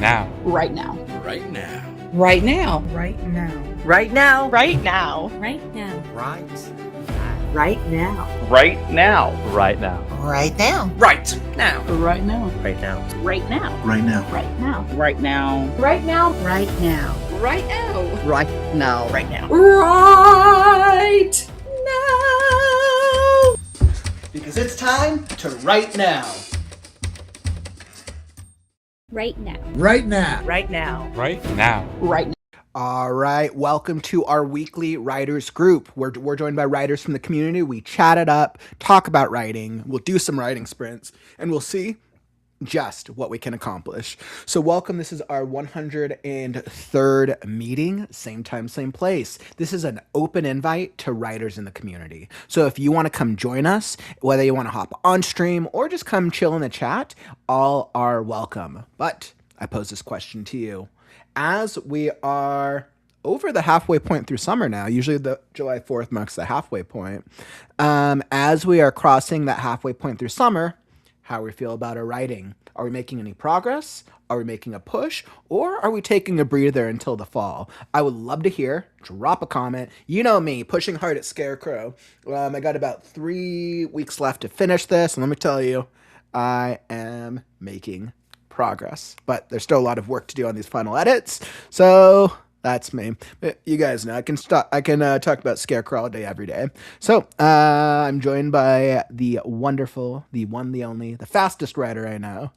now. Right now. Right now. Right now. Right now. Right now. Right now. Right now. Right. Right now. Right now. Right now. Right now. Right now. Right now. Right now. Right now. Right now. Right now. Right now. Right now. Right now. Right now. Right now. Right now. Right now. Because it's time to write now. Right now. Right now. Right now. Right now. Right now. All right, welcome to our weekly writers group. We're joined by writers from the community. We chat it up, talk about writing. We'll do some writing sprints, and we'll see just what we can accomplish. So welcome. This is our 103rd meeting. Same time, same place. This is an open invite to writers in the community. So if you want to come join us, whether you want to hop on stream or just come chill in the chat, all are welcome. But I pose this question to you. As we are over the halfway point through summer now, usually the July 4th marks the halfway point. As we are crossing that halfway point through summer, how we feel about our writing? Are we making any progress? Are we making a push? Or are we taking a breather until the fall? I would love to hear. Drop a comment. You know me, pushing hard at Scarecrow. I got about 3 weeks left to finish this, and let me tell you, I am making progress, but there's still a lot of work to do on these final edits, so that's me. You guys know I can talk about Scarecrow all day, every day. So I'm joined by the wonderful, the one, the only, the fastest writer I know,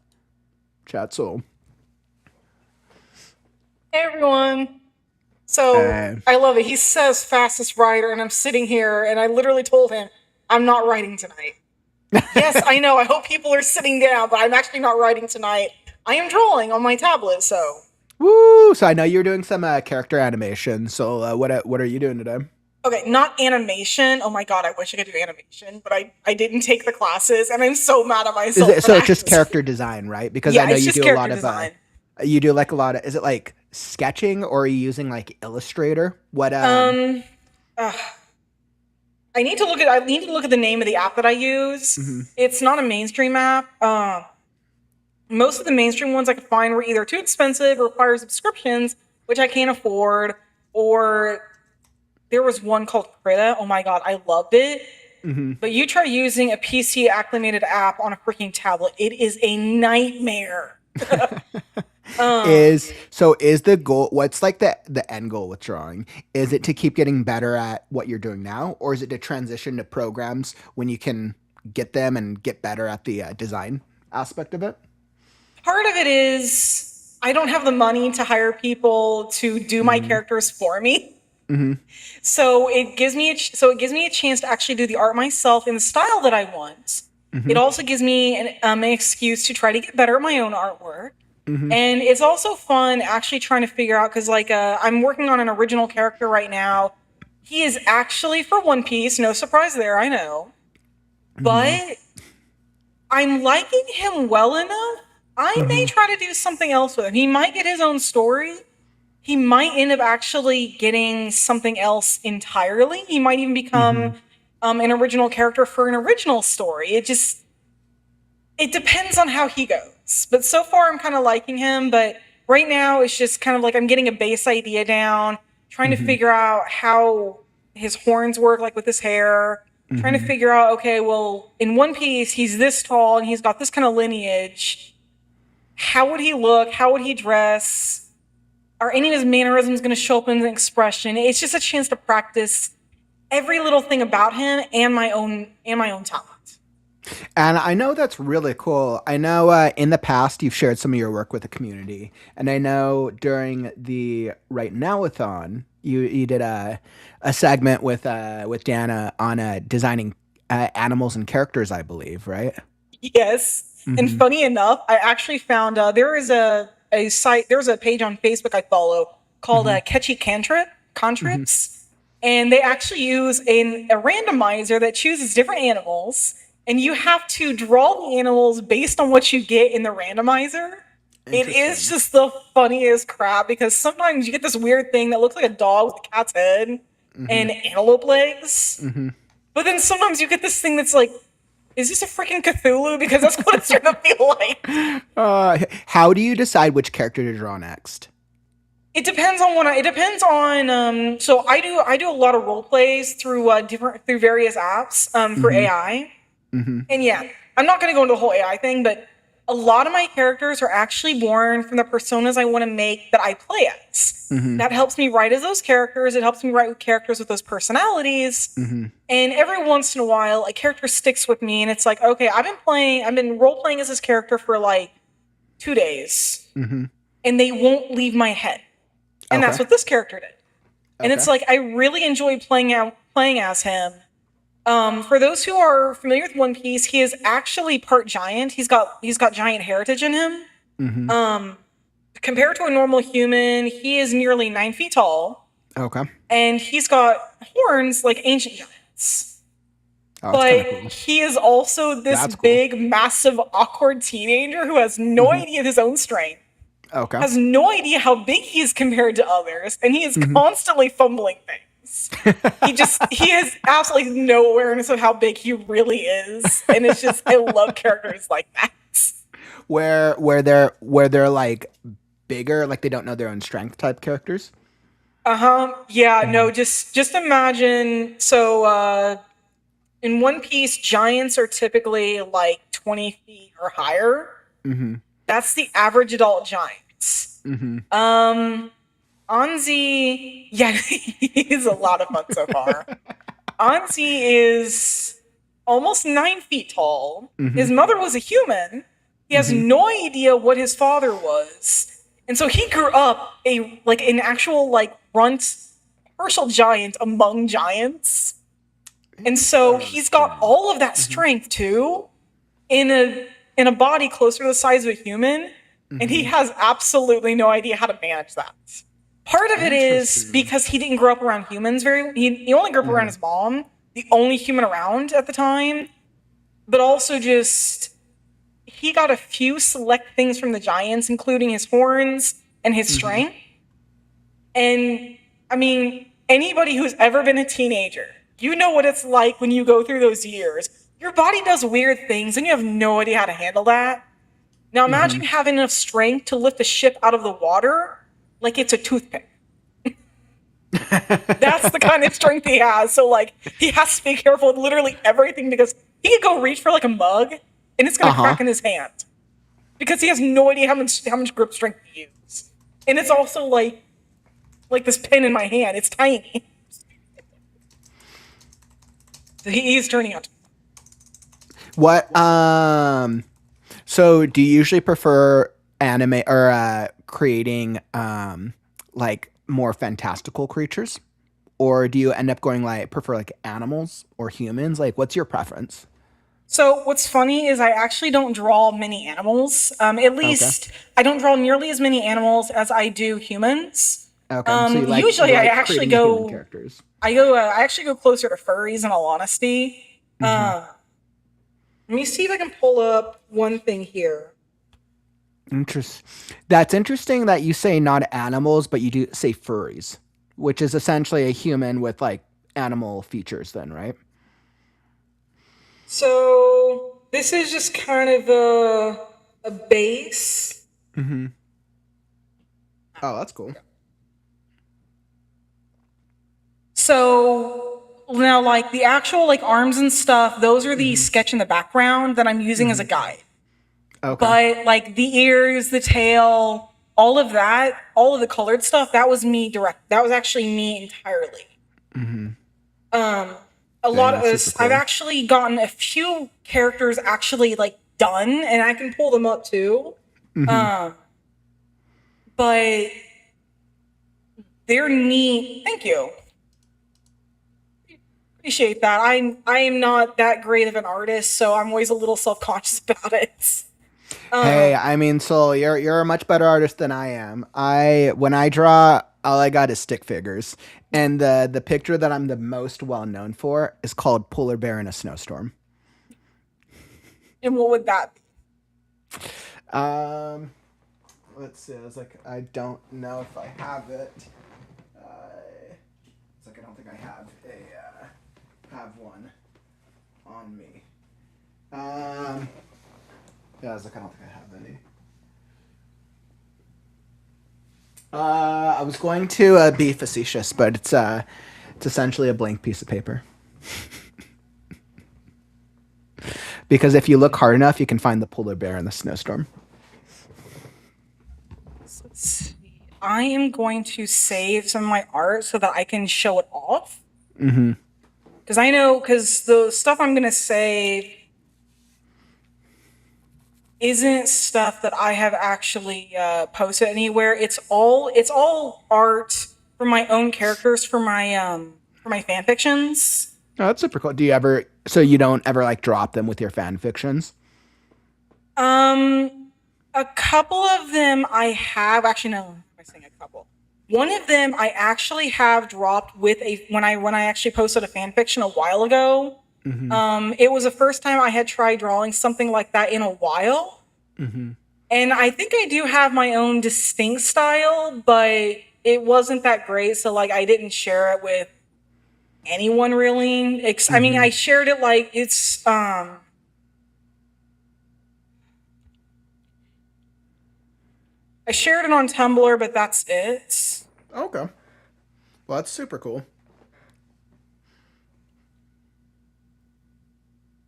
Chat Soul. Hey everyone. So Hey. I love it. He says fastest writer, and I'm sitting here, and I literally told him I'm not writing tonight. Yes, I know. I hope people are sitting down, but I'm actually not writing tonight. I am drawing on my tablet, so. Woo! So I know you're doing some character animation. So what are you doing today? Okay, not animation. Oh my god, I wish I could do animation, but I didn't take the classes, and I'm so mad at myself. So it's just character design, right? Because Yeah, I know it's you just do a lot character of design. you do like a lot of. Is it like sketching, or are you using like Illustrator? What I need to look at the name of the app that I use. Mm-hmm. It's not a mainstream app. Most of the mainstream ones I could find were either too expensive or require subscriptions, which I can't afford, or there was one called Krita. Oh my god, I loved it. Mm-hmm. But you try using a PC acclimated app on a freaking tablet, it is a nightmare. Is the goal, what's like the end goal with drawing? Is it to keep getting better at what you're doing now, or is it to transition to programs when you can get them and get better at the design aspect of it? Part of it is I don't have the money to hire people to do my characters for me. Mm-hmm. So it gives me a chance to actually do the art myself in the style that I want. Mm-hmm. It also gives me an excuse to try to get better at my own artwork. Mm-hmm. And it's also fun actually trying to figure out, because I'm working on an original character right now. He is actually for One Piece, no surprise there, I know. But I'm liking him well enough. I may try to do something else with him. He might get his own story. He might end up actually getting something else entirely. He might even become an original character for an original story. It depends on how he goes. But so far, I'm kind of liking him. But right now, it's just kind of like I'm getting a base idea down, trying to figure out how his horns work, like with his hair. Trying to figure out, okay, well, in One Piece, he's this tall and he's got this kind of lineage. How would he look? How would he dress? Are any of his mannerisms going to show up in the expression? It's just a chance to practice every little thing about him and my own talent. And I know that's really cool. I know in the past you've shared some of your work with the community, and I know during the Right Now-a-thon you did a segment with Dana on designing animals and characters, I believe, right? Yes. And funny enough, I actually found there is a site, there's a page on Facebook I follow called Catchy Contrips. And they actually use a randomizer that chooses different animals, and you have to draw the animals based on what you get in the randomizer. It is just the funniest crap, because sometimes you get this weird thing that looks like a dog with a cat's head and antelope legs. But then sometimes you get this thing that's like is this a freaking Cthulhu? Because that's what it's gonna feel like. How do you decide which character to draw next? It depends on what it depends on. So I do a lot of role plays through through various apps for AI, and yeah, I'm not going to go into the whole AI thing, but a lot of my characters are actually born from the personas I want to make that I play as. That helps me write as those characters. It helps me write with characters with those personalities, and every once in a while, a character sticks with me, and it's like, okay, I've been role playing as this character for like 2 days, and they won't leave my head. And that's what this character did. And it's like, I really enjoy playing as him. For those who are familiar with One Piece, he is actually part giant. He's got giant heritage in him. Compared to a normal human, he is nearly 9 feet tall. Okay. And he's got horns like ancient giants. Oh, but cool. he is also this big, massive, awkward teenager who has no idea of his own strength. Okay. Has no idea how big he is compared to others, and he is constantly fumbling things. He has absolutely no awareness of how big he really is, and it's just, I love characters like that. Where they're like bigger, like they don't know their own strength type characters. Yeah, no, just imagine. So in One Piece, giants are typically like 20 feet or higher. That's the average adult giants. Anzi, yeah, he's a lot of fun so far. Anzi is almost 9 feet tall. His mother was a human. He has no idea what his father was. And so he grew up an actual runt partial giant among giants. And so he's got all of that strength too in a body closer to the size of a human. And he has absolutely no idea how to manage that. Part of it is because he didn't grow up around humans he only grew up around his mom, the only human around at the time. But also just, he got a few select things from the giants, including his horns and his strength. And I mean, anybody who's ever been a teenager, you know what it's like when you go through those years. Your body does weird things and you have no idea how to handle that. Now imagine having enough strength to lift a ship out of the water like it's a toothpick. That's the kind of strength he has. So he has to be careful with literally everything, because he could go reach for a mug and it's going to crack in his hand because he has no idea how much grip strength to use. And it's also like this pen in my hand. It's tiny. So he's turning out. What? So do you usually prefer anime or creating more fantastical creatures, or do you end up going prefer animals or humans? What's your preference? So what's funny is I actually don't draw many animals. At least I don't draw nearly as many animals as I do humans. Okay. So usually I actually go characters. I actually go closer to furries, in all honesty. Let me see if I can pull up one thing here. That's interesting that you say not animals, but you do say furries, which is essentially a human with animal features then, right? So this is just kind of a base. Oh, that's cool. So now the actual arms and stuff, those are the sketch in the background that I'm using as a guide. Okay. But the ears, the tail, all of that, all of the colored stuff, that was me direct. That was actually me entirely. A lot of us, cool. I've actually gotten a few characters actually done, and I can pull them up too. But they're neat. Thank you. Appreciate that. I am not that great of an artist, so I'm always a little self-conscious about it. Hey, I mean, Sol, you're a much better artist than I am. When I draw, all I got is stick figures, and the picture that I'm the most well known for is called Polar Bear in a Snowstorm. And what would that be? Let's see. I don't know if I have it. I don't think I have one on me. Um, yeah, I was like, I don't think I have any. I was going to be facetious, but it's essentially a blank piece of paper. Because if you look hard enough, you can find the polar bear in the snowstorm. Let's see. I am going to save some of my art so that I can show it off. Mm-hmm. Because the stuff I'm gonna save isn't stuff that I have actually posted anywhere. It's all art for my own characters for my fan fictions. Oh, that's super cool. Do you ever? So you don't ever like drop them with your fan fictions? A couple of them I have actually no. I'm saying a couple. One of them I actually have dropped with when I actually posted a fan fiction a while ago. Mm-hmm. It was the first time I had tried drawing something like that in a while. Mm-hmm. And I think I do have my own distinct style, but it wasn't that great. So like I didn't share it with anyone really. I mean, I shared it like it's I shared it on Tumblr, but that's it. Okay. Well, that's super cool.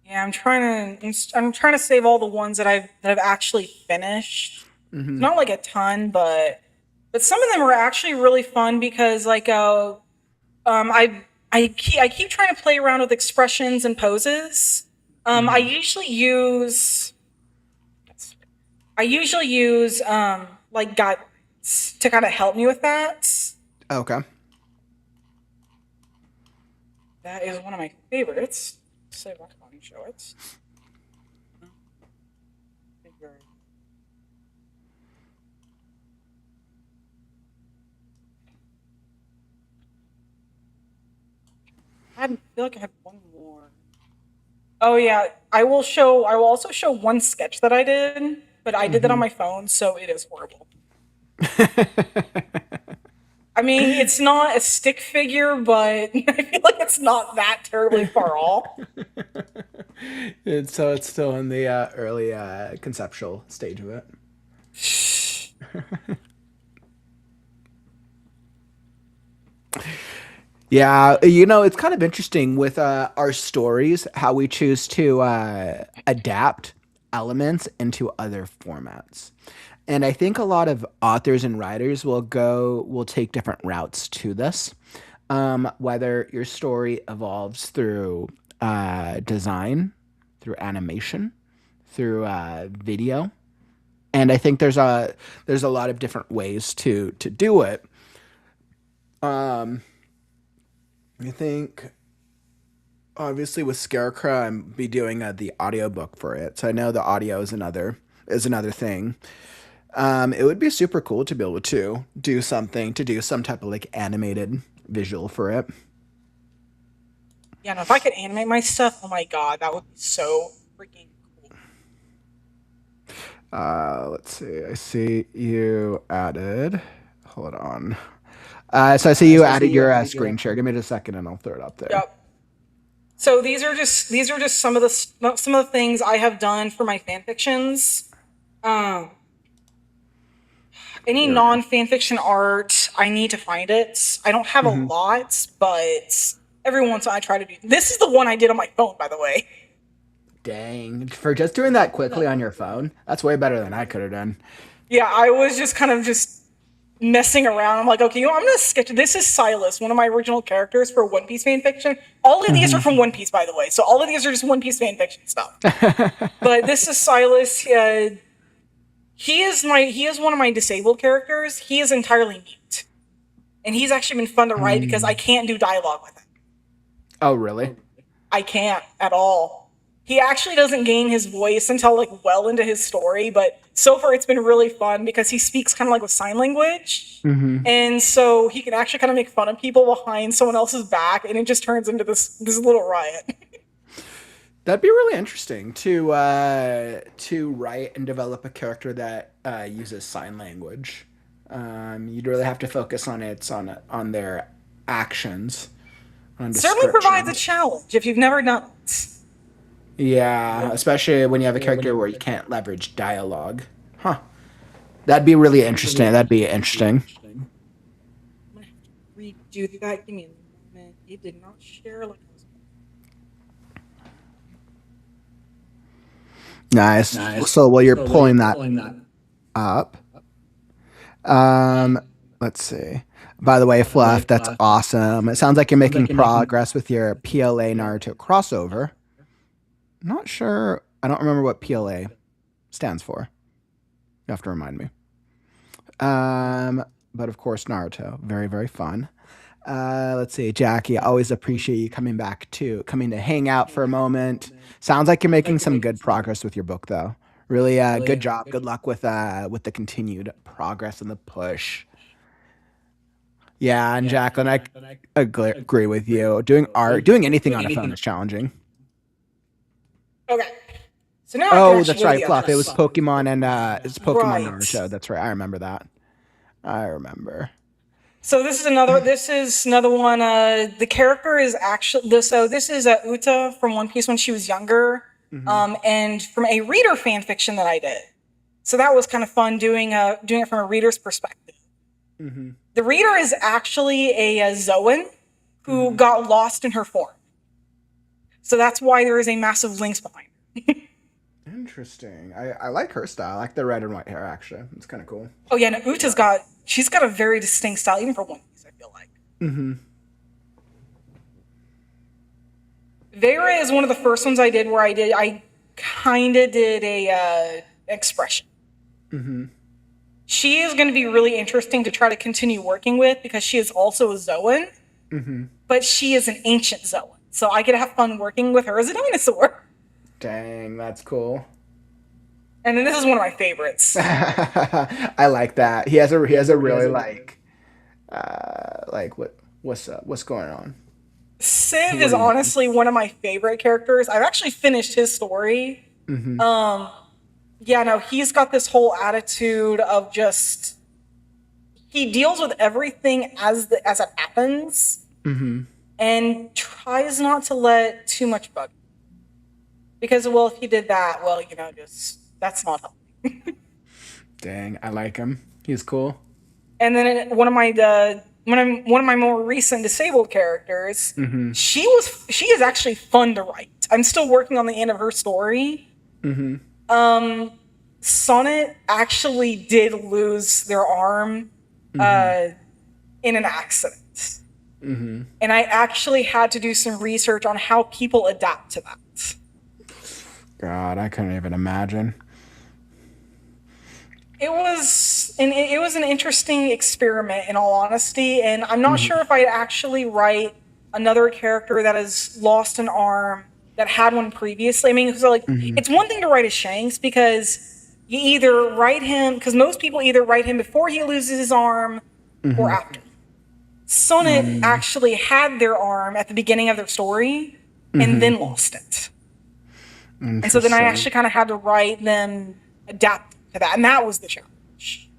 Yeah, I'm trying to save all the ones that I've actually finished. Mm-hmm. Not like a ton, but some of them are actually really fun because like I keep trying to play around with expressions and poses. I usually use like guidelines to kind of help me with that. Okay. That is one of my favorites. So come on and show it. I feel like I have one more. Oh yeah, I will also show one sketch that I did, but I did that on my phone, so it is horrible. I mean, it's not a stick figure, but I feel like it's not that terribly far off. So it's still in the early conceptual stage of it. Yeah, it's kind of interesting with our stories, how we choose to adapt elements into other formats. And I think a lot of authors and writers will take different routes to this. Whether your story evolves through design, through animation, through video, and I think there's a lot of different ways to do it. I think obviously with Scarecrow, I'm be doing the audiobook for it, so I know the audio is another thing. It would be super cool to be able to do some type of like animated visual for it. Yeah, no, if I could animate my stuff, oh my god, that would be so freaking cool. Let's see. I see you added. Hold on. So I see you added your screen share. Give me just a second, and I'll throw it up there. Yep. So these are just some of the things I have done for my fan fictions. Any non-fan fiction art, I need to find it. I don't have a lot, but every once in a while I try to do. This is the one I did on my phone, by the way. Dang, for just doing that quickly on your phone, that's way better than I could have done. Yeah, I was just kind of just messing around. I'm like, okay, I'm gonna sketch. This is Silas, one of my original characters for One Piece fan fiction. All of these are from One Piece, by the way. So all of these are just One Piece fan fiction stuff. But this is Silas. He is one of my disabled characters. He is entirely mute, and he's actually been fun to write because I can't do dialogue with him. Oh, really? I can't at all. He actually doesn't gain his voice until like well into his story, but so far it's been really fun because he speaks kind of like with sign language, and so he can actually kind of make fun of people behind someone else's back, and it just turns into this little riot. That'd be really interesting to write and develop a character that uses sign language. You'd really have to focus on their actions. Certainly provides a challenge if you've never done it. Yeah, especially when you have a character where you can't leverage dialogue. Huh. That'd be really interesting. That'd be interesting. I'm gonna have to redo that. Give me a moment. It did not share like I was. Nice. So while you're pulling that up, um, let's see. By the way, Fluff, that's awesome. It sounds like you're making progress with your PLA Naruto crossover. Not sure. I don't remember what PLA stands for. You have to remind me. But of course, Naruto. Very, very fun. Let's see, Jackie. I always appreciate you coming to hang out for a moment. Sounds like you're making some good progress with your book, though. Really, good job. Good luck with the continued progress and the push. Yeah, and Jacqueline, I agree with you. Doing art, doing anything on a phone is challenging. Okay. So now Oh, that's right, Fluff. It was Pokemon and it's Pokemon Right. Naruto. That's right. I remember that. I remember. So this is another one. The character is actually this. So this is Uta from One Piece when she was younger, and from a reader fan fiction that I did. So that was kind of fun doing it from a reader's perspective. The reader is actually a Zoan who got lost in her form. So that's why there is a massive lynx behind her. Interesting. I like her style. I like the red and white hair, actually. It's kind of cool. Oh yeah, and she's got a very distinct style, even for One Piece, I feel like. Vera is one of the first ones I did where I kind of did a expression. She is going to be really interesting to try to continue working with because she is also a Zoan, but she is an ancient Zoan. So I get to have fun working with her as a dinosaur. Dang, that's cool. And then this is one of my favorites. I like that. He has a really what's going on? Civ is honestly one of my favorite characters. I've actually finished his story. Yeah, no, he's got this whole attitude of just he deals with everything as it happens, and tries not to let too much bug. Because if he did that, just that's not helping. Dang, I like him. He's cool. And then one of my more recent disabled characters, she is actually fun to write. I'm still working on the end of her story. Sonnet actually did lose their arm in an accident. And I actually had to do some research on how people adapt to that. God, I couldn't even imagine. It was an interesting experiment, in all honesty, and I'm not sure if I'd actually write another character that has lost an arm that had one previously. I mean, it's one thing to write a Shanks because you either write him, because most people either write him before he loses his arm or after. Sonnet actually had their arm at the beginning of their story and then lost it. And so then I actually kind of had to write them adapt to that, and that was the challenge.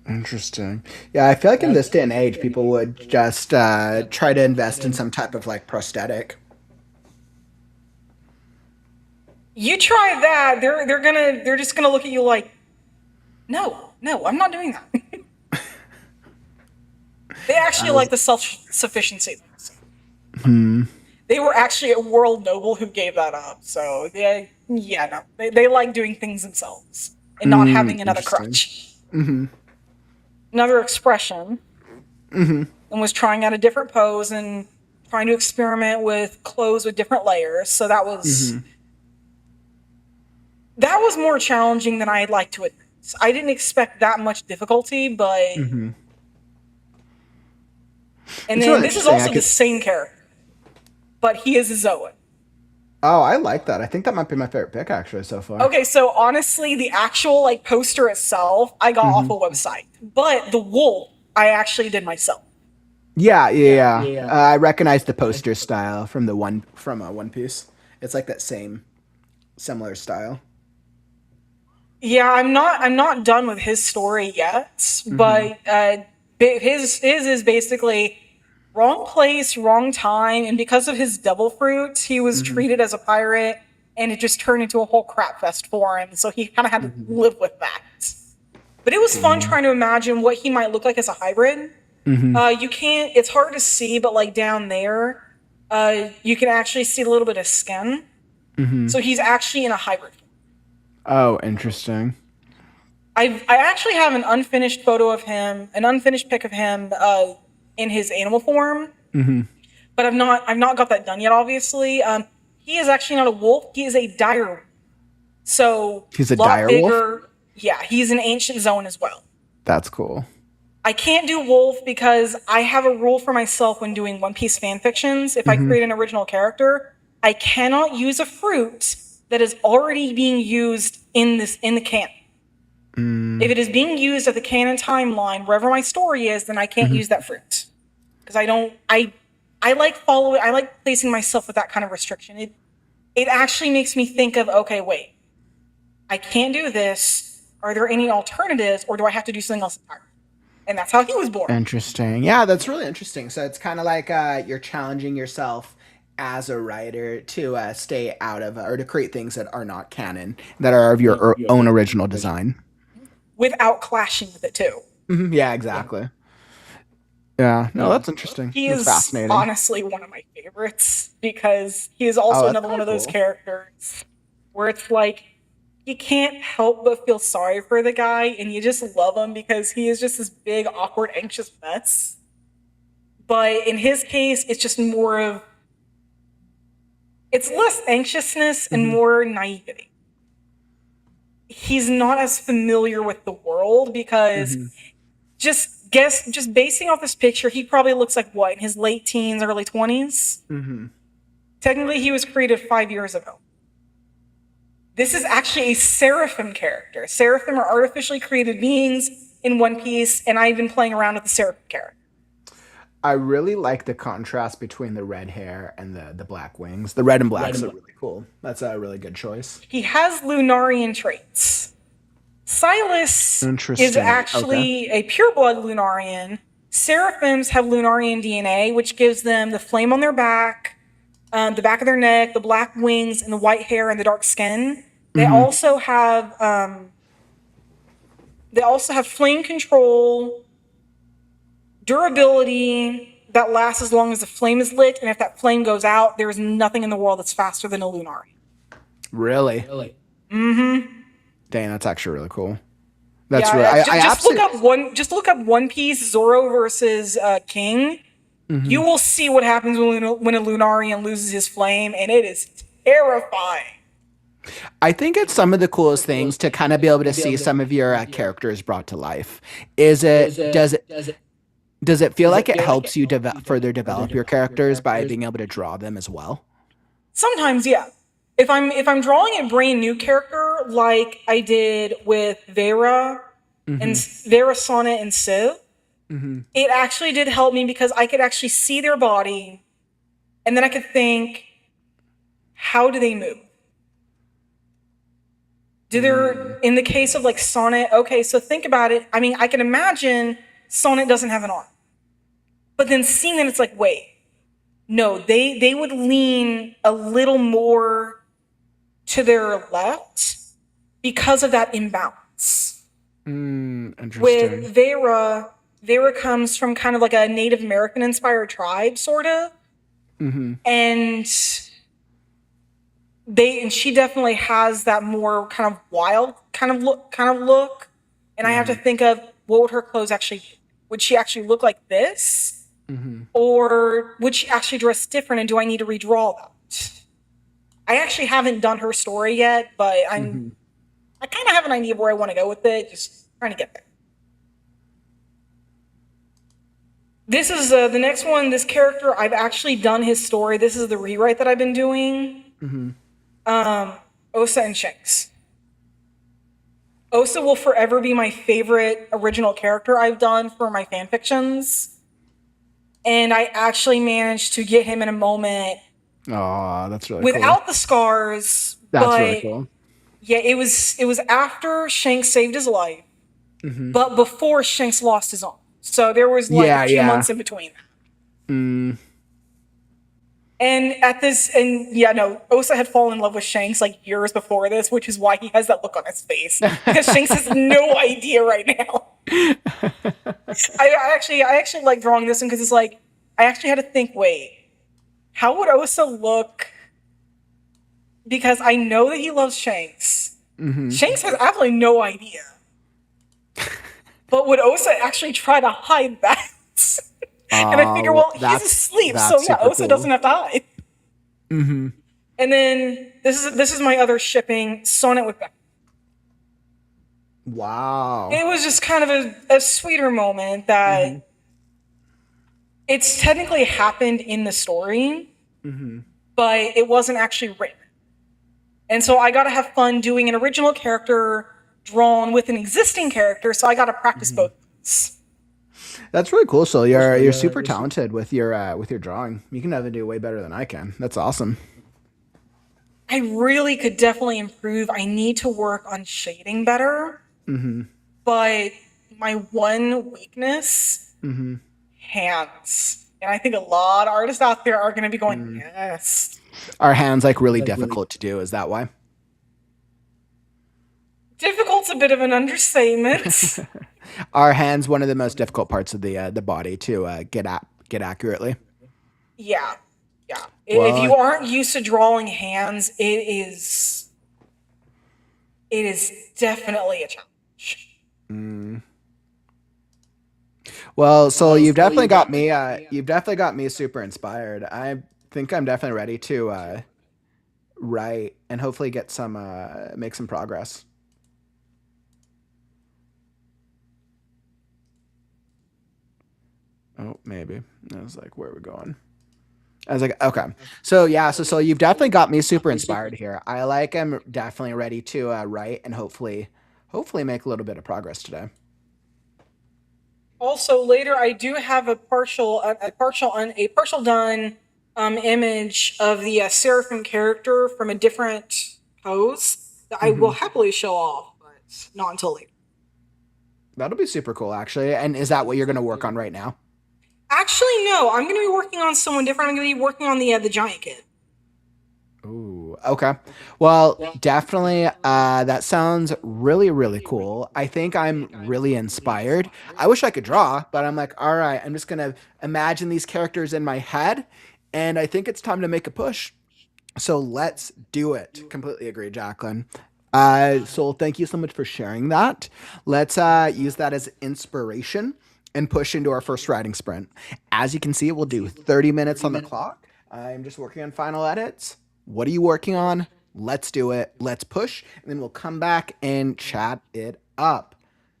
Interesting. Yeah, I feel like in this day and age, people would just try to invest in some type of prosthetic. You try that, they're just gonna look at you like, no, I'm not doing that. They actually like the self-sufficiency. They were actually a world noble who gave that up. So they like doing things themselves and not having another crutch. Another expression, and was trying out a different pose and trying to experiment with clothes with different layers. So that was more challenging than I'd like to admit. I didn't expect that much difficulty, but and then really this is also the same character. But he is a Zoan. Oh, I like that. I think that might be my favorite pick actually so far. Okay, so honestly, the actual poster itself, I got off a website. But the wolf, I actually did myself. Yeah. I recognize the poster style from One Piece. It's like that same similar style. Yeah, I'm not done with his story yet, but his is basically wrong place, wrong time, and because of his devil fruit, he was treated as a pirate and it just turned into a whole crap fest for him. So he kind of had to live with that. But it was fun trying to imagine what he might look like as a hybrid. You can't, it's hard to see, but like down there, you can actually see a little bit of skin. So he's actually in a hybrid. Oh, interesting. I actually have an unfinished photo of him, an unfinished pic of him in his animal form. But I've not got that done yet, obviously. He is actually not a wolf. He is a dire wolf. So he's a dire wolf? Yeah, he's an ancient zone as well. That's cool. I can't do wolf because I have a rule for myself when doing One Piece fan fictions. If I create an original character, I cannot use a fruit that is already being used in the canon. If it is being used at the canon timeline, wherever my story is, then I can't use that fruit. Because I like placing myself with that kind of restriction. It actually makes me think of, okay, wait, I can't do this. Are there any alternatives, or do I have to do something else entirely? And that's how he was born. Interesting. Yeah, that's really interesting. So it's kind of like you're challenging yourself as a writer to stay out of or to create things that are not canon, that are of your own original design. Without clashing with it, too. Yeah, exactly. Yeah, no, that's interesting. He that's is fascinating. honestly one of my favorites because he is also another one of those characters where it's like you can't help but feel sorry for the guy and you just love him because he is just this big, awkward, anxious mess. But in his case, it's just more of, it's less anxiousness and more naivety. He's not as familiar with the world because just basing off this picture, he probably looks like what, in his late teens, early 20s? Technically, he was created 5 years ago. This is actually a seraphim character. Seraphim are artificially created beings in One Piece, and I've been playing around with the seraphim character. I really like the contrast between the red hair and the black wings. The red and blacks are really cool. That's a really good choice. He has Lunarian traits. Silas is actually a pureblood Lunarian. Seraphims have Lunarian DNA, which gives them the flame on their back, the back of their neck, the black wings, and the white hair and the dark skin. They also have flame control, durability that lasts as long as the flame is lit, and if that flame goes out, there is nothing in the world that's faster than a Lunarian. Really? Dang, that's actually really cool. That's just look up One Piece Zoro versus King. You will see what happens when a Lunarian loses his flame, and it is terrifying. I think it's some of the coolest things to kind of be able to see some of your characters brought to life. Does it feel like it helps you further develop your characters by being able to draw them as well? Sometimes, yeah. If I'm drawing a brand new character like I did with Vera and Vera, Sonnet, and Civ, it actually did help me because I could actually see their body, and then I could think, how do they move? In the case of like Sonnet, okay, so think about it. I mean, I can imagine Sonnet doesn't have an arm. But then seeing them, it's like, wait, no, they would lean a little more to their left because of that imbalance. Interesting. With Vera comes from kind of like a Native American inspired tribe, sort of. And she definitely has that more kind of wild kind of look. And I have to think of, what would her clothes actually be? Would she actually look like this? Or would she actually dress different, and do I need to redraw that? I actually haven't done her story yet, but I kind of have an idea of where I want to go with it, just trying to get there. This is the next one. This character, I've actually done his story. This is the rewrite that I've been doing. Osa and Shanks. Osa will forever be my favorite original character I've done for my fanfictions. And I actually managed to get him in a moment. Oh, that's really without the scars. That's really cool. Yeah, it was after Shanks saved his life, but before Shanks lost his arm. So there was like a few months in between. And And Osa had fallen in love with Shanks like years before this, which is why he has that look on his face. Because Shanks has no idea right now. I actually like drawing this one because it's like I actually had to think, wait, how would Osa look? Because I know that he loves Shanks. Mm-hmm. Shanks has absolutely no idea. But would Osa actually try to hide that? And I figure, well, he's asleep, so yeah, Osa doesn't have to hide. Mm-hmm. And then this is my other shipping, Sonnet with Beck. Wow. It was just kind of a sweeter moment that it's technically happened in the story, but it wasn't actually written. And so I got to have fun doing an original character drawn with an existing character, so I got to practice both. That's really cool. So you're super talented with your drawing. You can never do way better than I can. That's awesome. I really could definitely improve. I need to work on shading better. But my one weakness, hands. And I think a lot of artists out there are going to be going, yes. Are hands like really difficult to do? Is that why? Difficult's a bit of an understatement. Are hands one of the most difficult parts of the body to get accurately? Yeah. Well, if you aren't used to drawing hands, it is definitely a challenge. Well, so you've definitely got me. You've definitely got me super inspired. I think I'm definitely ready to write and hopefully get some make some progress. Oh, maybe. I was like, where are we going? I was like, okay. So yeah, so you've definitely got me super inspired here. I'm definitely ready to write and hopefully make a little bit of progress today. Also, later I do have a partial done image of the Seraphim character from a different pose that I will happily show off, but not until later. That'll be super cool, actually. And is that what you're going to work on right now? Actually, no. I'm going to be working on someone different. I'm going to be working on the giant kid. Ooh, okay. Well, definitely, that sounds really, really cool. I think I'm really inspired. I wish I could draw, but I'm like, all right, I'm just going to imagine these characters in my head, and I think it's time to make a push. So let's do it. Completely agree, Jacqueline. So thank you so much for sharing that. Let's use that as inspiration and push into our first writing sprint. As you can see, we'll do 30 minutes on the clock. I'm just working on final edits. What are you working on? Let's do it. Let's push, and then we'll come back and chat it up.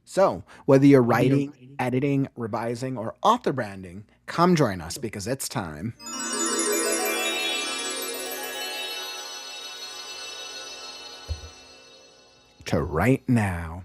So whether you're writing, editing, revising, or author branding, come join us because it's time to write now.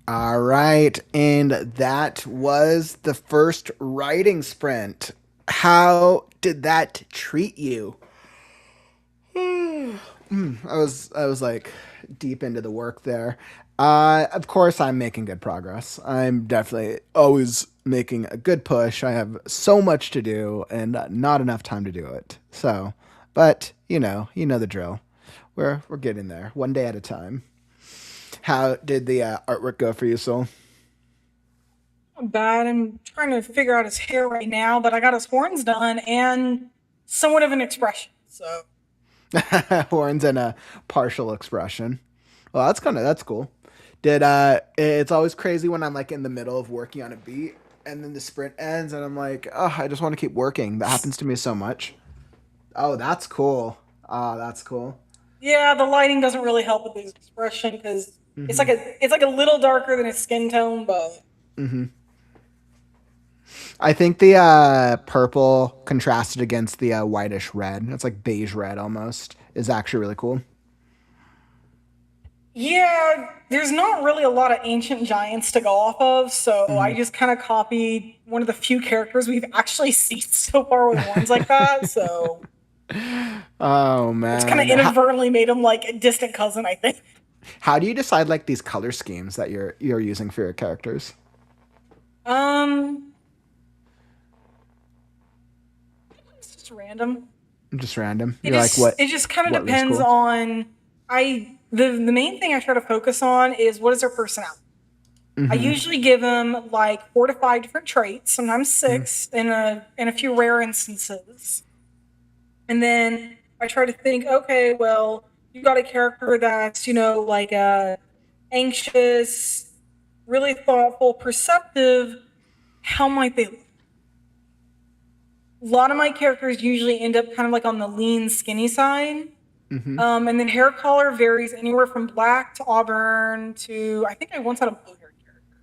All right, and that was the first writing sprint. How did that treat you? I was like deep into the work there. Of course, I'm making good progress. I'm definitely always making a good push. I have so much to do and not enough time to do it. So, but you know the drill. We're getting there, one day at a time. How did the artwork go for you, Soul? Not bad. I'm trying to figure out his hair right now, but I got his horns done and somewhat of an expression. So Horns and a partial expression. Well, that's cool. It's always crazy when I'm like in the middle of working on a beat and then the sprint ends and I'm like, oh, I just want to keep working. That happens to me so much. Oh, that's cool. Oh, that's cool. Yeah, the lighting doesn't really help with his expression because Mm-hmm. it's like a little darker than his skin tone, but Mm-hmm. I think the purple contrasted against the whitish red. It's like beige red almost. Is actually really cool. yeah, there's not really a lot of ancient giants to go off of, so I Mm-hmm. just kind of copied one of the few characters we've actually seen so far with ones like that. So Oh it's kind of man, inadvertently made him like a distant cousin, I think. how do you decide like these color schemes that you're using for your characters? Um, it's just random. Just random. You're like, what It just kind of what looks depends cool? on the main thing I try to focus on is what is their personality. I Mm-hmm. usually give them like 4 to 5 different traits, sometimes six in a few rare instances. And then I try to think, okay, well, you got a character that's, like anxious, really thoughtful, perceptive. How might they look? A lot of my characters usually end up kind of like on the lean, skinny side. Mm-hmm. And then hair color varies anywhere from black to auburn to I think I once had a blue haired character.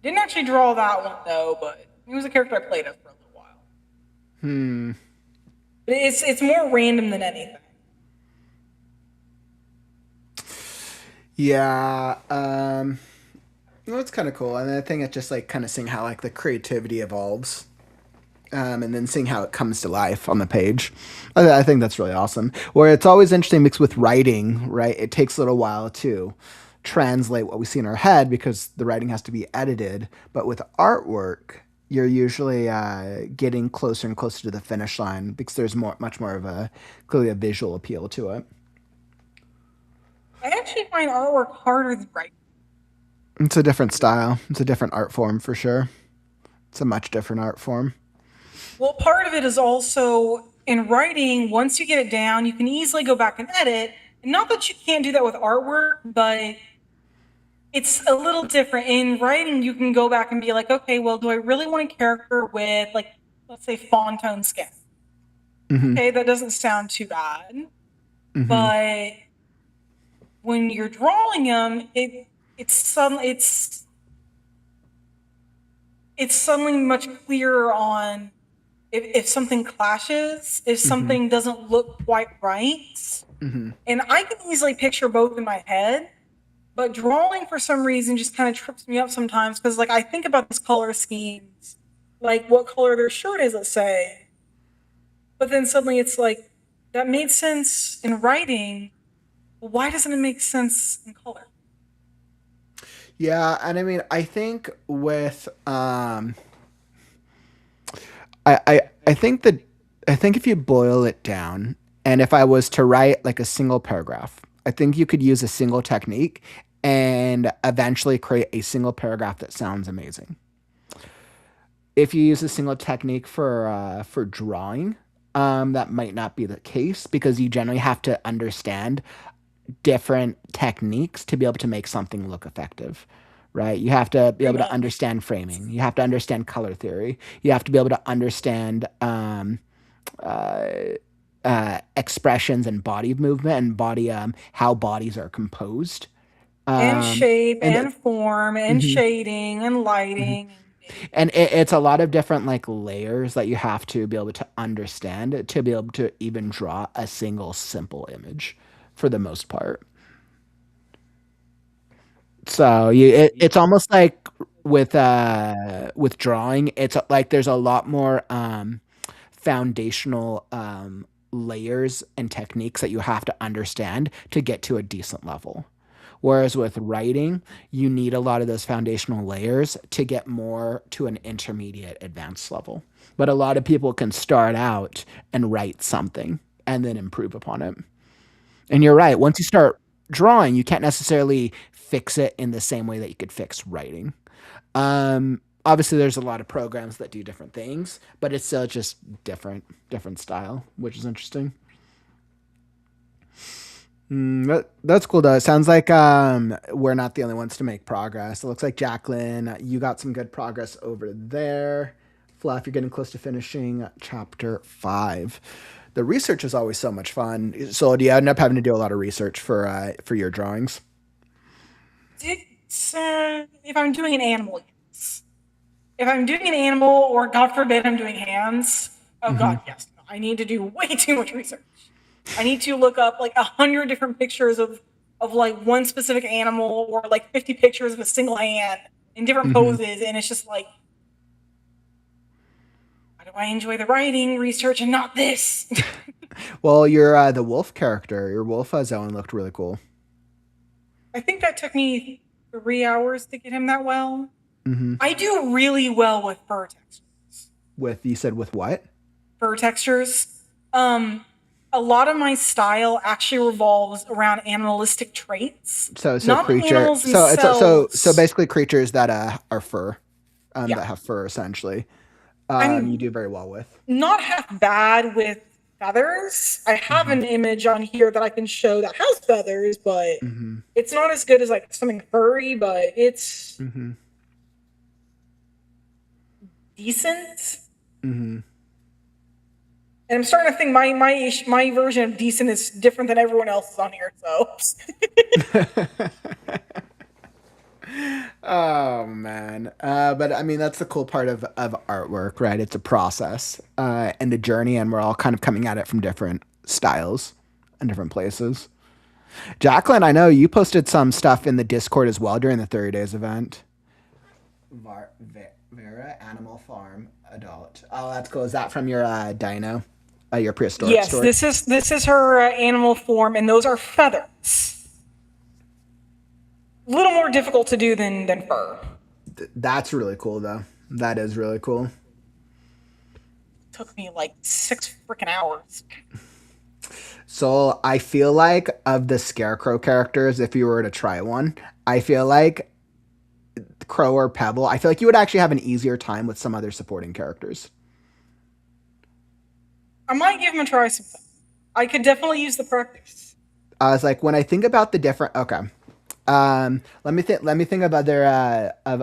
Didn't actually draw that one though, but he was a character I played as for a little while. Hmm. But it's more random than anything. Yeah. Well, it's kind of cool, and I think it's just like kind of seeing how like the creativity evolves, and then seeing how it comes to life on the page. I think that's really awesome. Where it's always interesting mixed with writing, right? It takes a little while to translate what we see in our head because the writing has to be edited. But with artwork, you're usually getting closer and closer to the finish line because there's much more of a clearly a visual appeal to it. I actually find artwork harder than writing. It's a different style. It's a different art form for sure. It's a much different art form. Well, part of it is also in writing, once you get it down, you can easily go back and edit. And not that you can't do that with artwork, but it's a little different. In writing, you can go back and be like, okay, well, do I really want a character with, like, let's say, fawn tone skin? Mm-hmm. Okay, that doesn't sound too bad. Mm-hmm. But when you're drawing them, it's suddenly much clearer on if something clashes, if something doesn't look quite right. Mm-hmm. And I can easily picture both in my head, but drawing for some reason just kind of trips me up sometimes because like I think about these color schemes, like what color their shirt is, let's say. But then suddenly it's like that made sense in writing. But why doesn't it make sense in color? Yeah, and I mean, I think with I think that I think if you boil it down, and if I was to write like a single paragraph, I think you could use a single technique and eventually create a single paragraph that sounds amazing. If you use a single technique for drawing, that might not be the case because you generally have to understand different techniques to be able to make something look effective, right? You have to be able to Amen. understand framing. You have to understand color theory. You have to be able to understand uh, expressions and body movement and body how bodies are composed. And shape And and form and mhm, shading and mhm. lighting. And it's a lot of different like layers that you have to be able to understand to be able to even draw a single simple image for the most part. So it's almost like with drawing, it's like there's a lot more foundational layers and techniques that you have to understand to get to a decent level. Whereas with writing, you need a lot of those foundational layers to get more to an intermediate advanced level. But a lot of people can start out and write something and then improve upon it. And you're right. Once you start drawing, you can't necessarily fix it in the same way that you could fix writing. Obviously, there's a lot of programs that do different things, but it's still just different style, which is interesting. That's cool though. It sounds like we're not the only ones to make progress. It looks like Jacqueline, you got some good progress over there. Fluff, you're getting close to finishing chapter 5. The research is always so much fun. So do you end up having to do a lot of research for your drawings? If I'm doing an animal, yes. If I'm doing an animal, or God forbid, I'm doing hands, oh God, yes. No, I need to do way too much research. I need to look up like 100 different pictures of like one specific animal, or like 50 pictures of a single hand in different poses, and it's just like, why do I enjoy the writing research and not this? Well, your the wolf character, your wolf zone looked really cool. I think that took me 3 hours to get him that well. Mm-hmm. I do really well with fur textures. With you said with what? Fur textures. A lot of my style actually revolves around animalistic traits. So not the creature. animals So it's themselves. so basically creatures that are fur, Yeah. that have fur essentially. I'm You do very well with. not half bad with feathers. I have an image on here that I can show that has feathers, but it's not as good as like something furry, but it's decent. And I'm starting to think my version of decent is different than everyone else's on here. So Oh man, but I mean that's the cool part of artwork, right? It's a process and a journey, and we're all kind of coming at it from different styles and different places. Jacqueline, I know you posted some stuff in the Discord as well during the 30 days event. Vera Animal Farm Adult. Oh, that's cool. Is that from your dino, your prehistoric yes, story? this is her animal form, and those are feathers. A little more difficult to do than fur. That's really cool, though. That is really cool. Took me like 6 freaking hours. So I feel like of the Scarecrow characters, if you were to try one, I feel like Crow or Pebble, I feel like you would actually have an easier time with some other supporting characters. I might give him a try sometime. I could definitely use the practice. I was like, when I think about the different, okay. Let me think of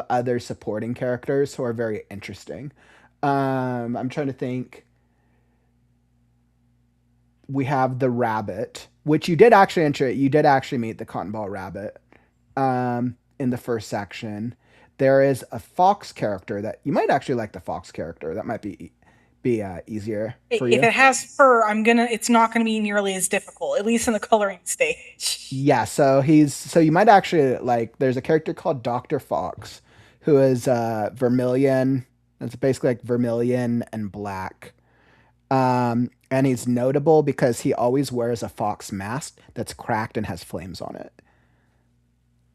other supporting characters who are very interesting. I'm trying to think. We have the rabbit, which you did actually meet the cotton ball rabbit in the first section. There is a fox character that you might actually like. The fox character that might be easier for you. If it has fur, it's not gonna be nearly as difficult, at least in the coloring stage. Yeah, so you might actually like. There's a character called Dr. Fox, who is vermilion. It's basically like vermilion and black. And he's notable because he always wears a fox mask that's cracked and has flames on it.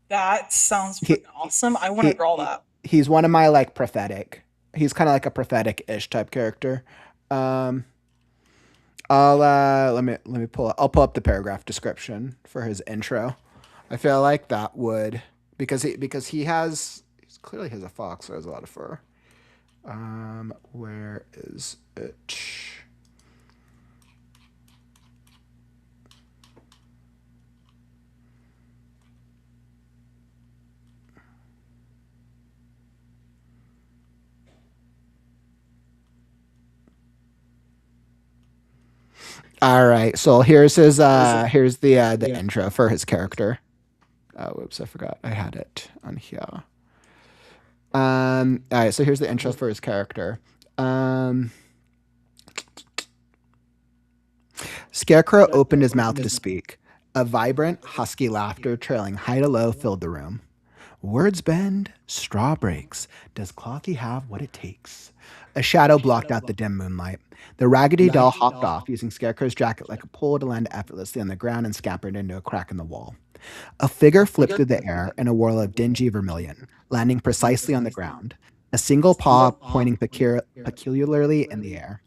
That sounds pretty awesome. I want to draw that. He's one of my like prophetic. He's kind of like a prophetic-ish type character. I'll let me pull up the paragraph description for his intro. I feel like that would because he clearly has a fox, so has a lot of fur. Where is it? All right, so here's the intro for his character. Oh, whoops, I forgot I had it on here. All right, so here's the intro for his character. Scarecrow opened his mouth to speak. A vibrant, husky laughter trailing high to low filled the room. Words bend, straw breaks. Does Clocky have what it takes? A shadow blocked out the dim moonlight. The Raggedy Doll hopped off, using Scarecrow's jacket like a pole to land effortlessly on the ground and scampered into a crack in the wall. A figure flipped through the air in a whirl of dingy vermilion, landing precisely on the ground, a single paw pointing peculiarly in the air.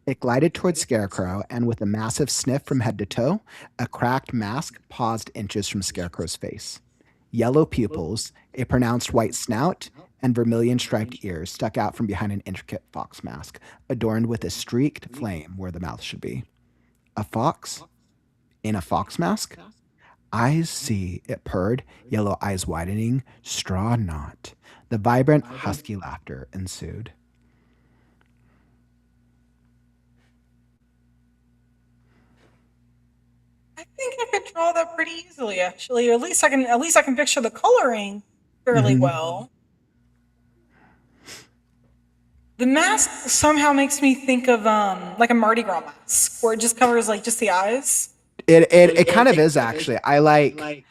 It glided towards Scarecrow, and with a massive sniff from head to toe, a cracked mask paused inches from Scarecrow's face. Yellow pupils, a pronounced white snout, and vermilion-striped ears stuck out from behind an intricate fox mask, adorned with a streaked flame where the mouth should be. A fox? In a fox mask? Eyes see, it purred, yellow eyes widening, straw not. The vibrant, husky laughter ensued. could draw that pretty easily, actually. Or at least I can picture the coloring fairly well. The mask somehow makes me think of like a Mardi Gras mask, where it just covers like just the eyes. It kind of is actually. I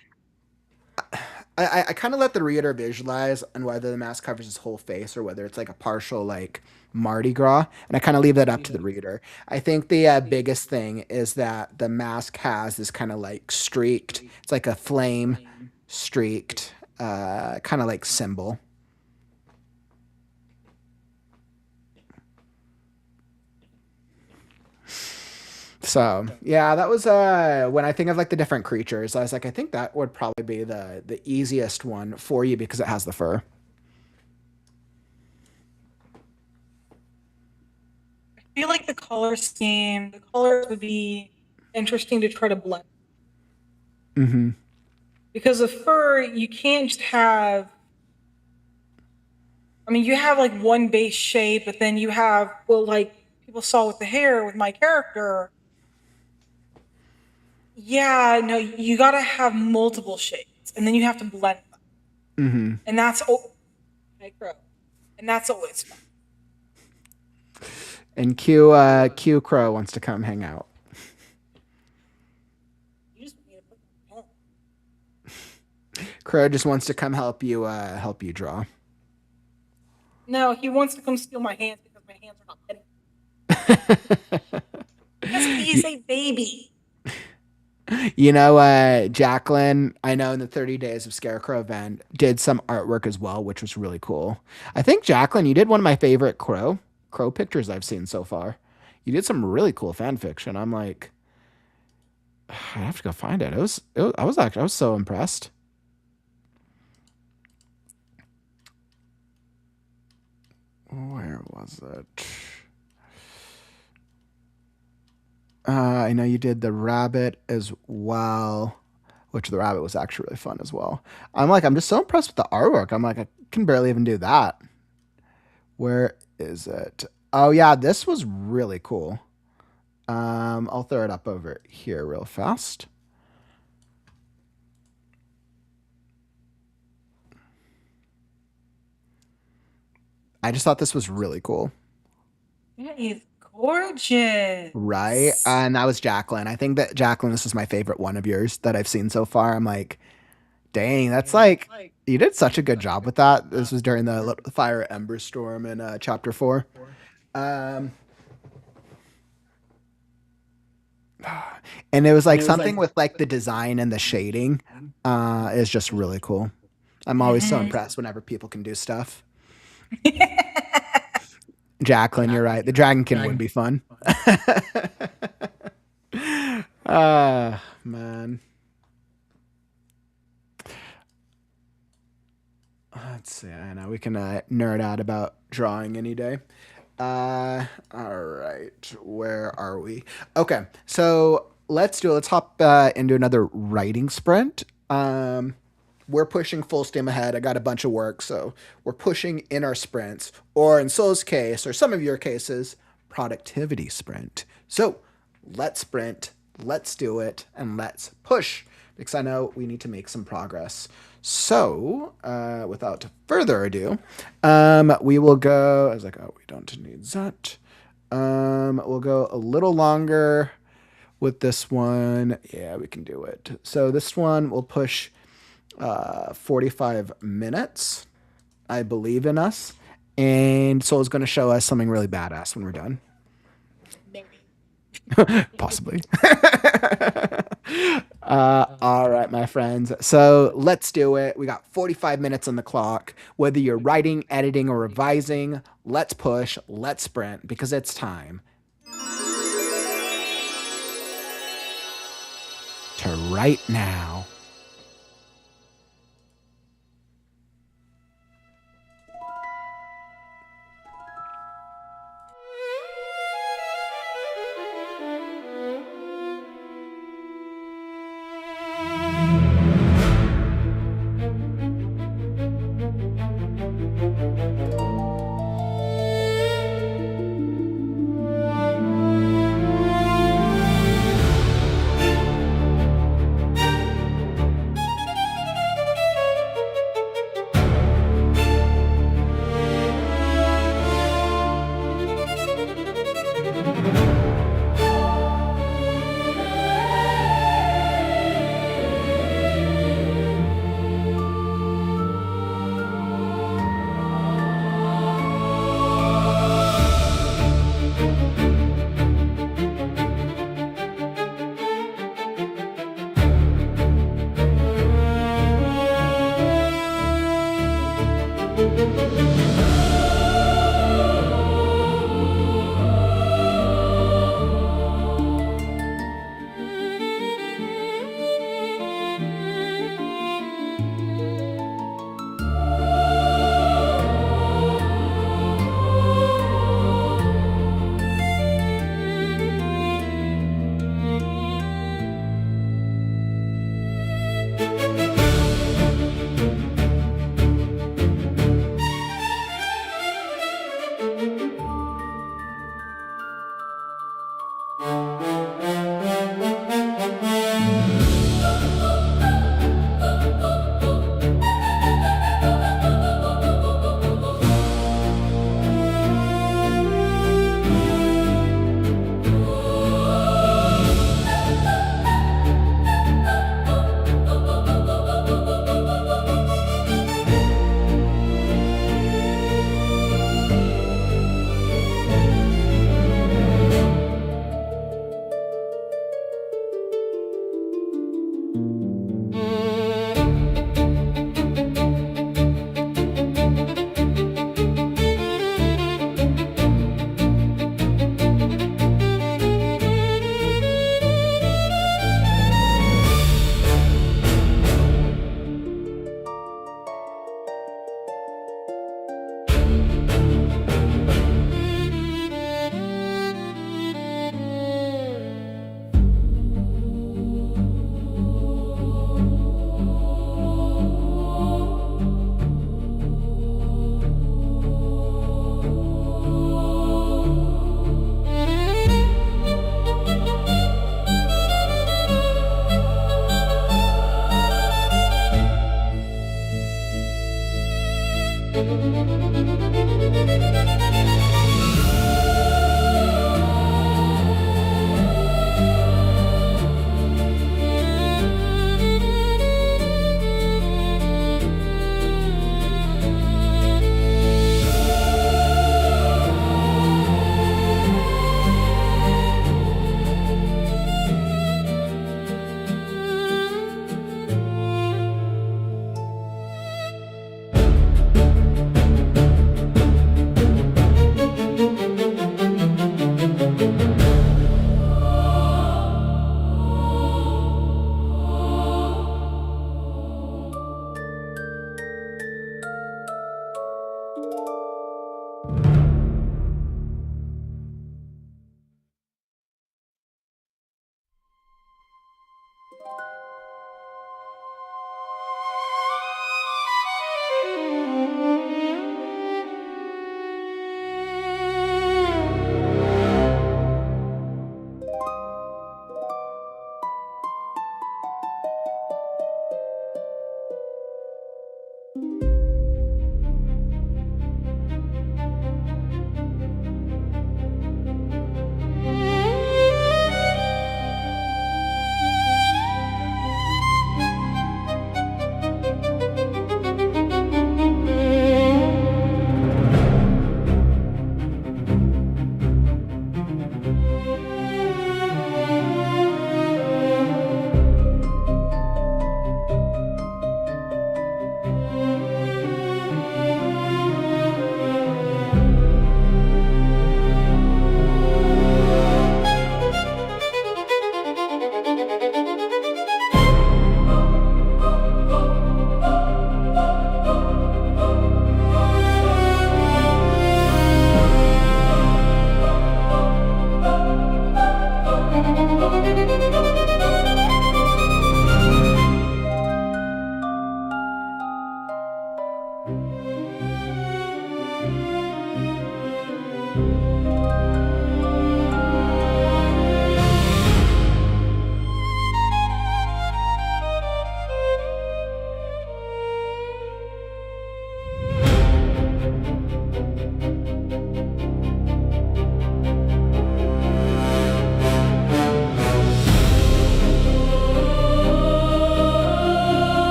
kind of let the reader visualize on whether the mask covers his whole face or whether it's like a partial like Mardi Gras, and I kind of leave that up to the reader. I think the biggest thing is that the mask has this kind of like streaked. It's like a flame streaked kind of like symbol. So yeah, that was when I think of like the different creatures, I was like, I think that would probably be the easiest one for you because it has the fur. I feel like the color scheme, the colors would be interesting to try to blend. Mm-hmm. Because the fur, you can't just have. I mean, you have like one base shape, but then you have, well, like people saw with the hair with my character. Yeah, no, you gotta have multiple shades, and then you have to blend them, Mm-hmm. and that's and that's always fun. And Q Crow wants to come hang out. You just need to put them on. Crow just wants to come help you draw. No, he wants to come steal my hands because my hands are not petty. Because he's a baby. You know, Jacqueline, I know in the 30 Days of Scarecrow event, did some artwork as well, which was really cool. I think, Jacqueline, you did one of my favorite Crow pictures I've seen so far. You did some really cool fan fiction. I'm like, I have to go find it. I was so impressed. Where was it? I know you did the rabbit as well, which the rabbit was actually really fun as well. I'm just so impressed with the artwork. I'm like, I can barely even do that. Where is it? Oh yeah, this was really cool. I'll throw it up over here real fast. I just thought this was really cool. It is gorgeous. Right? And that was Jacqueline. I think that Jacqueline, this is my favorite one of yours that I've seen so far. I'm like, dang, that's like, you did such a good job with that. This was during the Fire Ember Storm in chapter 4. And it was like something with like the design and the shading is just really cool. I'm always so impressed whenever people can do stuff. Jacqueline, you're right. The Dragonkin would be fun. Man. Let's see. I know we can nerd out about drawing any day. All right. Where are we? Okay. So let's hop into another writing sprint. We're pushing full steam ahead. I got a bunch of work, so we're pushing in our sprints, or in Sol's case, or some of your cases, productivity sprint. So let's sprint, let's do it, and let's push, because I know we need to make some progress. So without further ado, we will go, I was like, oh, we don't need that. We'll go a little longer with this one. Yeah, we can do it. So this one will push 45 minutes. I believe in us. And Soul is going to show us something really badass when we're done. Maybe. Possibly. All right, my friends. So let's do it. We got 45 minutes on the clock. Whether you're writing, editing, or revising, let's push, let's sprint, because it's time to write now.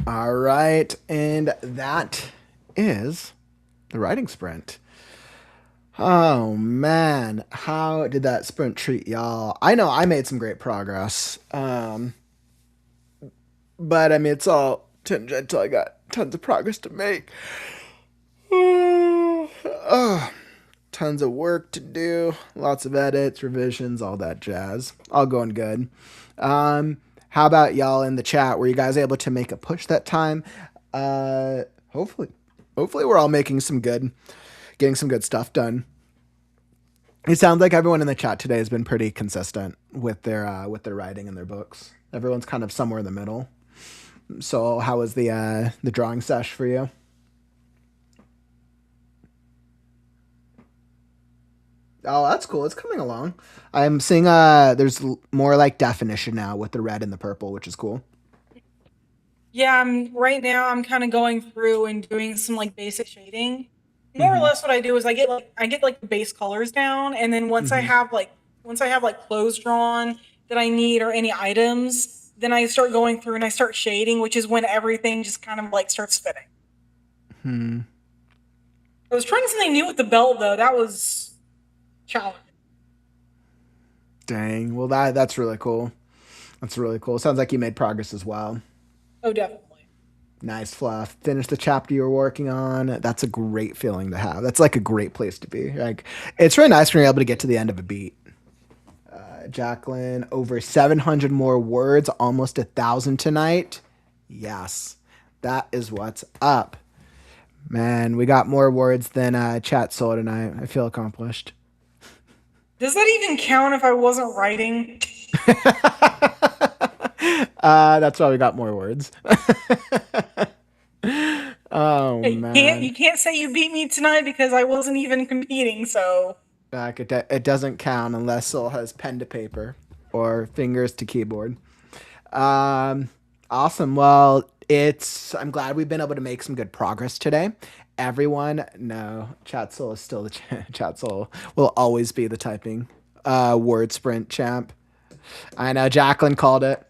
All right, and that is the writing sprint. Oh man, how did that sprint treat y'all? I know I made some great progress. But I mean, it's all tangential. I got tons of progress to make. Oh, tons of work to do. Lots of edits, revisions, all that jazz. All going good. How about y'all in the chat? Were you guys able to make a push that time? Hopefully, we're all getting some good stuff done. It sounds like everyone in the chat today has been pretty consistent with their writing and their books. Everyone's kind of somewhere in the middle. So how was the drawing sesh for you? Oh, that's cool. It's coming along. I'm seeing there's more like definition now with the red and the purple, which is cool. Yeah, right now I'm kind of going through and doing some like basic shading. More or less what I do is I get like the base colors down, and then once I have like clothes drawn that I need or any items, then I start going through and I start shading, which is when everything just kind of like starts fitting. I was trying something new with the belt though. That was challenging. Dang. Well, that's really cool. That's really cool. Sounds like you made progress as well. Oh, definitely. Nice, Fluff. Finish the chapter you're working on. That's a great feeling to have. That's like a great place to be. Like, it's really nice when you're able to get to the end of a beat. Jacqueline, over 700 more words, almost 1,000 tonight. Yes, that is what's up. Man, we got more words than Chat Soul tonight. I feel accomplished. Does that even count if I wasn't writing? That's why we got more words. Oh man, You can't say you beat me tonight because I wasn't even competing. So it doesn't count unless Soul has pen to paper or fingers to keyboard. Awesome. Well, I'm glad we've been able to make some good progress today. Everyone, no, Chat Soul is still the Chat Soul will always be the typing word sprint champ. I know Jacqueline called it.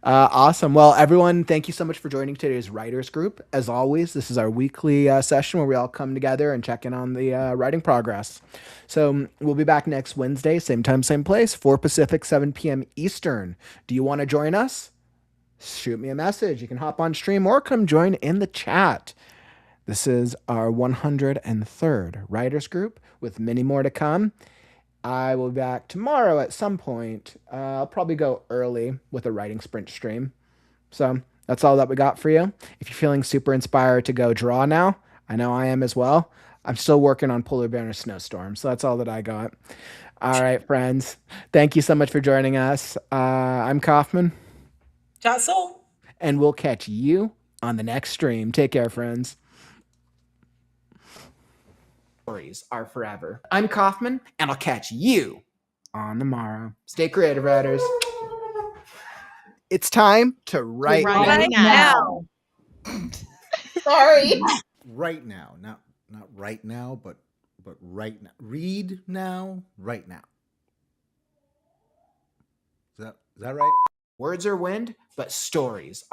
Awesome. Well, everyone, thank you so much for joining today's writers group. As always, this is our weekly session where we all come together and check in on the writing progress. So we'll be back next Wednesday, same time, same place, 4 Pacific, 7 p.m. Eastern. Do you want to join us? Shoot me a message. You can hop on stream or come join in the chat. This is our 103rd writers group with many more to come. I will be back tomorrow at some point. I'll probably go early with a writing sprint stream. So that's all that we got for you. If you're feeling super inspired to go draw now, I know I am as well. I'm still working on Polar Bear and a Snowstorm. So that's all that I got. All right, friends. Thank you so much for joining us. I'm Kaufman. Chat Soul. And we'll catch you on the next stream. Take care, friends. Stories are forever. I'm Kaufman, and I'll catch you on the morrow. Stay creative, writers. It's time to write now. Sorry. Right now, not right now, but right now. Read now, right now. Is that right? Words are wind, but stories are